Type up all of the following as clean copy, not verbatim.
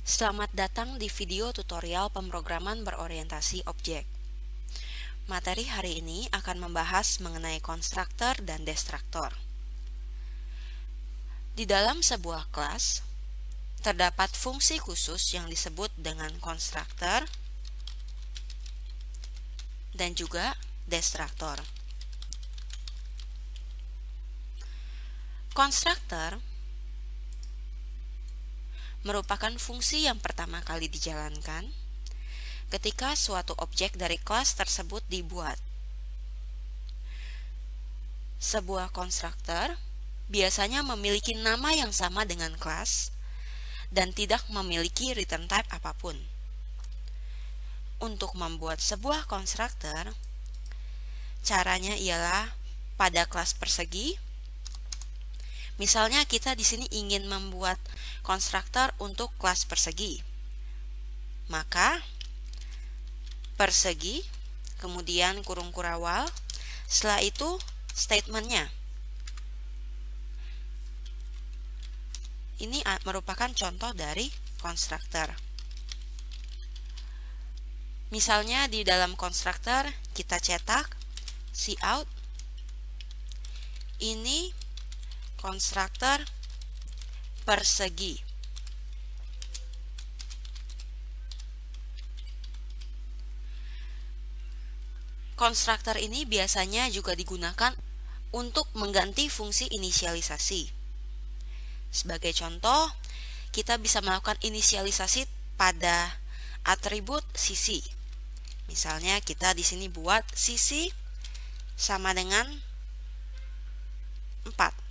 Selamat datang di video tutorial pemrograman berorientasi objek. Materi hari ini akan membahas mengenai konstruktor dan destruktor. Di dalam sebuah kelas, terdapat fungsi khusus yang disebut dengan konstruktor dan juga destruktor. Konstruktor merupakan fungsi yang pertama kali dijalankan ketika suatu objek dari kelas tersebut dibuat. Sebuah konstruktor biasanya memiliki nama yang sama dengan kelas dan tidak memiliki return type apapun. Untuk membuat sebuah konstruktor, caranya ialah pada kelas persegi. Misalnya kita di sini ingin membuat konstruktor untuk kelas persegi. Maka persegi, kemudian kurung kurawal, setelah itu statementnya. Ini merupakan contoh dari konstruktor. Misalnya di dalam konstruktor kita cetak cout. Ini konstruktor persegi. Konstruktor ini biasanya juga digunakan untuk mengganti fungsi inisialisasi. Sebagai contoh, kita bisa melakukan inisialisasi pada atribut sisi. Misalnya kita di sini buat sisi sama dengan 4.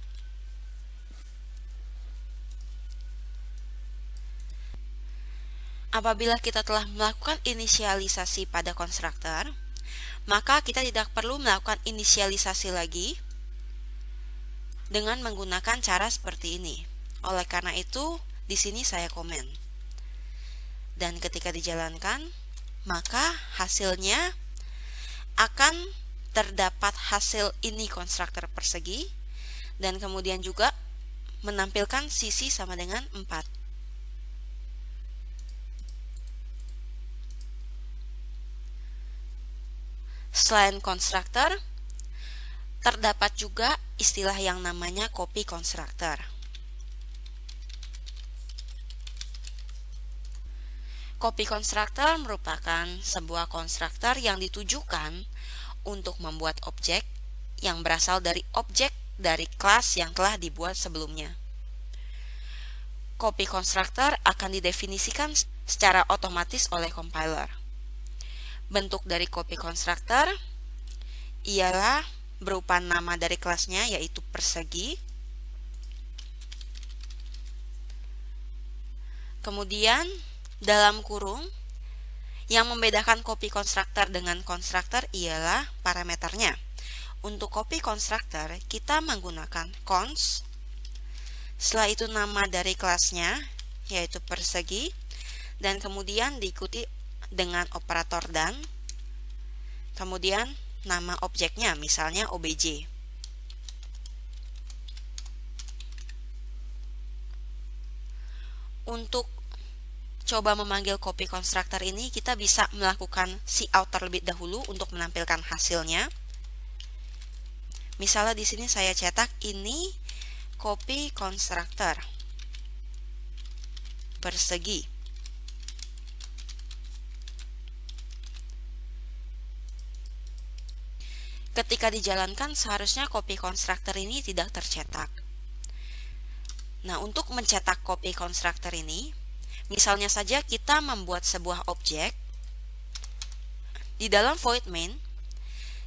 Apabila kita telah melakukan inisialisasi pada konstruktor, maka kita tidak perlu melakukan inisialisasi lagi dengan menggunakan cara seperti ini. Oleh karena itu, di sini saya komen. Dan ketika dijalankan, maka hasilnya akan terdapat hasil ini konstruktor persegi dan kemudian juga menampilkan sisi sama dengan 4. Selain konstruktor, terdapat juga istilah yang namanya copy konstruktor. Copy konstruktor merupakan sebuah konstruktor yang ditujukan untuk membuat objek yang berasal dari objek dari kelas yang telah dibuat sebelumnya. Copy konstruktor akan didefinisikan secara otomatis oleh compiler. Bentuk dari copy konstruktor ialah berupa nama dari kelasnya, yaitu persegi. Kemudian dalam kurung, yang membedakan copy konstruktor dengan konstruktor ialah parameternya. Untuk copy konstruktor, kita menggunakan cons. Setelah itu nama dari kelasnya, yaitu persegi, dan kemudian diikuti dengan operator dan, kemudian nama objeknya, misalnya obj. Untuk coba memanggil copy konstruktor ini, kita bisa melakukan cout terlebih dahulu untuk menampilkan hasilnya. Misalnya di sini saya cetak ini copy konstruktor persegi. Ketika dijalankan, seharusnya copy konstruktor ini tidak tercetak. Nah, untuk mencetak copy konstruktor ini, misalnya saja kita membuat sebuah objek. Di dalam void main,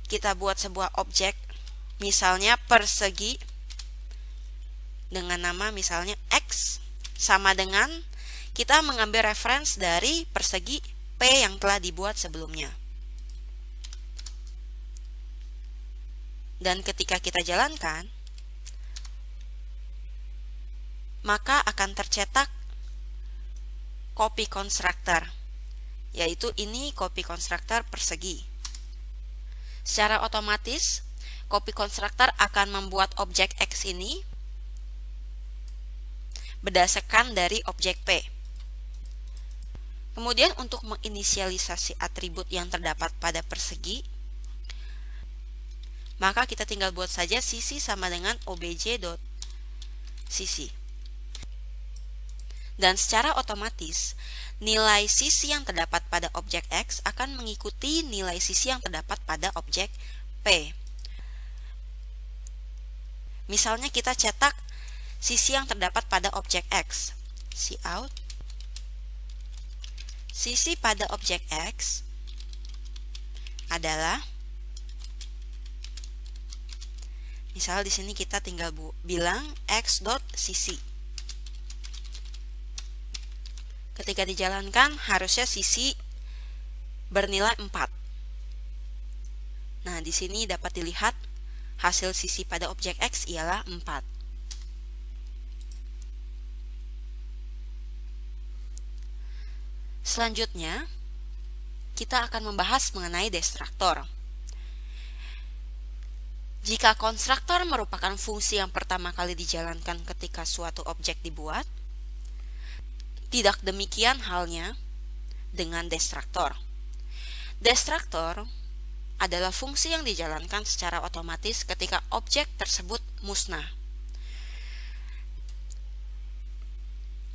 kita buat sebuah objek, misalnya persegi, dengan nama misalnya X, sama dengan kita mengambil reference dari persegi P yang telah dibuat sebelumnya. Dan ketika kita jalankan, maka akan tercetak copy konstruktor, yaitu ini copy konstruktor persegi. Secara otomatis, copy konstruktor akan membuat objek X ini berdasarkan dari objek P. Kemudian untuk menginisialisasi atribut yang terdapat pada persegi, maka kita tinggal buat saja sisi sama dengan obj.sisi. Dan secara otomatis, nilai sisi yang terdapat pada objek X akan mengikuti nilai sisi yang terdapat pada objek P. Misalnya kita cetak sisi yang terdapat pada objek X. Cout. Sisi pada objek X adalah, misal di sini kita tinggal bilang x.sisi. Ketika dijalankan, harusnya sisi bernilai 4. Nah, di sini dapat dilihat hasil sisi pada objek X ialah 4. Selanjutnya, kita akan membahas mengenai destruktor. Jika konstruktor merupakan fungsi yang pertama kali dijalankan ketika suatu objek dibuat, tidak demikian halnya dengan destruktor. Destruktor adalah fungsi yang dijalankan secara otomatis ketika objek tersebut musnah.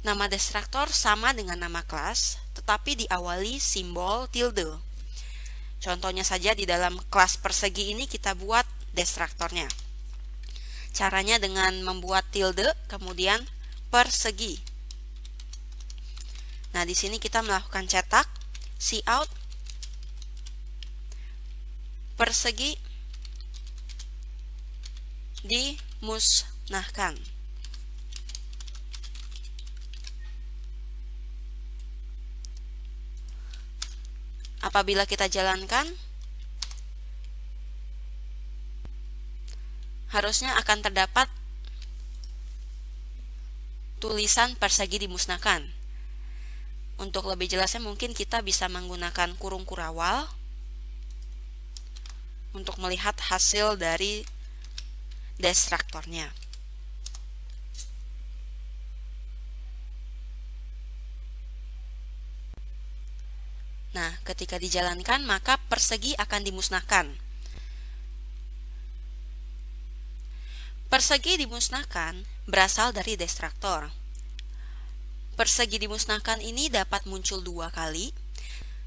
Nama destruktor sama dengan nama kelas, tetapi diawali simbol tilde. Contohnya saja di dalam kelas persegi ini kita buat destruktornya. Caranya dengan membuat tilde, kemudian persegi. Nah, di sini kita melakukan cetak cout persegi dimusnahkan. Apabila kita jalankan, harusnya akan terdapat tulisan persegi dimusnahkan. Untuk lebih jelasnya mungkin kita bisa menggunakan kurung kurawal untuk melihat hasil dari destruktornya. Nah, ketika dijalankan maka persegi akan dimusnahkan. Persegi dimusnahkan berasal dari destruktor. Persegi dimusnahkan ini dapat muncul 2 kali,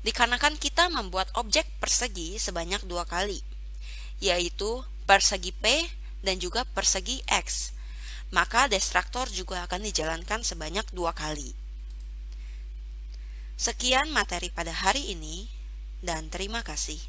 dikarenakan kita membuat objek persegi sebanyak 2 kali, yaitu persegi P dan juga persegi X. Maka destruktor juga akan dijalankan sebanyak 2 kali. Sekian materi pada hari ini, dan terima kasih.